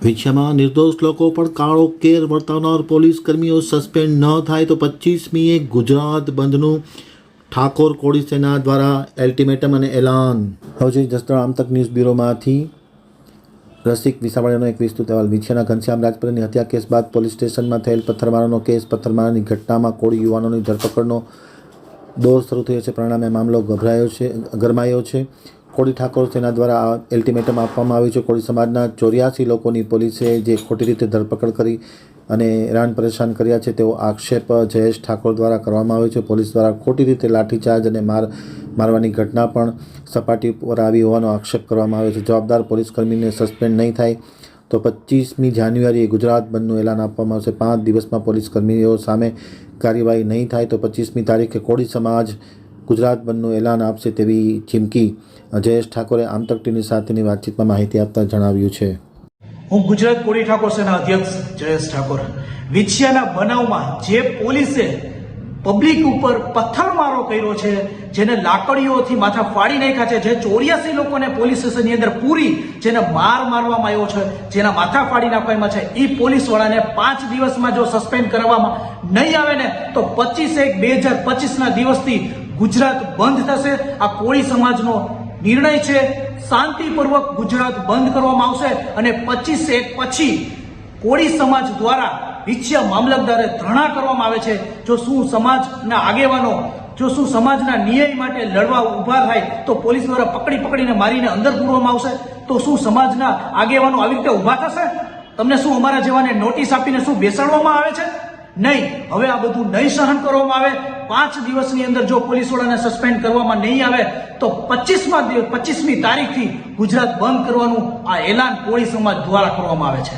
વિછિયામાં નિર્દોષ લોકો પર કાળો કેર વર્તાવનાર પોલીસ કર્મીઓ સસ્પેન્ડ ન થાય તો 25મીએ ગુજરાત બંધનું ઠાકોર કોળી સેના દ્વારા અલ્ટિમેટમ અને એલાન. હવે જસદણ આમતક ન્યૂઝ બ્યુરોમાંથી રસિક વિસાવડિયાનો એક વિસ્તૃત અહેવાલ. વિછિયાના ઘનશ્યામ રાજપરાની હત્યા કેસ બાદ પોલીસ સ્ટેશનમાં થયેલ પથ્થરમારાનો કેસ. પથ્થરમારાની ઘટનામાં કોળી યુવાનોની ધરપકડનો દોર શરૂ થયો છે. પરિણામે મામલો ગરમાયો છે. કોળી ઠાકોર સેના દ્વારા અલ્ટિમેટમ આપવામાં આવ્યું છે. કોળી સમાજના 84 લોકોની પોલીસે જે ખોટી રીતે ધરપકડ કરી અને હેરાન પરેશાન કર્યા છે તેવો આક્ષેપ જયેશ ઠાકોર દ્વારા કરવામાં આવ્યો છે. પોલીસ દ્વારા ખોટી રીતે લાઠીચાર્જ અને મારવાની ઘટના પણ સપાટી પર આવી હોવાનો આક્ષેપ કરવામાં આવ્યો છે. જવાબદાર પોલીસ કર્મીને સસ્પેન્ડ નહીં થાય તો 25મી જાન્યુઆરીએ ગુજરાત બંધનું એલાન આપવામાં આવશે. 5 દિવસમાં પોલીસ કર્મીઓ સામે કાર્યવાહી નહીં થાય તો 25મી તારીખે કોળી સમાજ ગુજરાત બંધનું એલાન આપશે તેવી ચીમકી જયેશ ઠાકોરે આમતક ટીવી સાથેની વાતચીતમાં માહિતી આપતા જણાવ્યું છે. હું ગુજરાત કોળી ઠાકોર સેના અધ્યક્ષ જયેશ ઠાકોર. વિછિયાના બનાવમાં જે પોલીસે પબ્લિક ઉપર પથ્થરમારો કર્યો છે, જેને લાકડીઓથી માથા ફાડી નાખ્યા છે, જે 84 લોકોને પોલીસ સ્ટેશનની અંદર પૂરી જેને મારવામાં આવ્યો છે, જેના માથા ફાડી નાખવામાં છે, એ પોલીસવાળાને 5 દિવસમાં જો સસ્પેન્ડ કરવામાં નહીં આવે ને તો 25/1/2025ના દિવસથી ગુજરાત બંધ થશે. આ કોળી સમાજનો નિર્ણય છે. શાંતિપૂર્વક ગુજરાત બંધ કરવામાં આવશે અને 25/1 પછી કોળી સમાજ દ્વારા વિછિયા મામલતદારે ધરણા કરવામાં આવે છે. જો શું સમાજના આગેવાનો શું સમાજના ન્યાય માટે લડવા ઊભા થાય તો પોલીસ દ્વારા પકડીને મારીને અંદર પૂરવામાં આવશે. તો શું સમાજના આગેવાનો આવી રીતે ઊભા થશે? તમને શું અમારા જેવાને નોટિસ આપીને શું બેસાડવામાં આવે છે? નહીં. હવે આ બધું નહીં સહન કરવામાં આવે. 5 દિવસની અંદર જો પોલીસવાળાને સસ્પેન્ડ કરવામાં નહીં આવે તો 25મી તારીખથી ગુજરાત બંધ કરવાનું આ એલાન કોળી સમાજ દ્વારા કરવામાં આવે છે.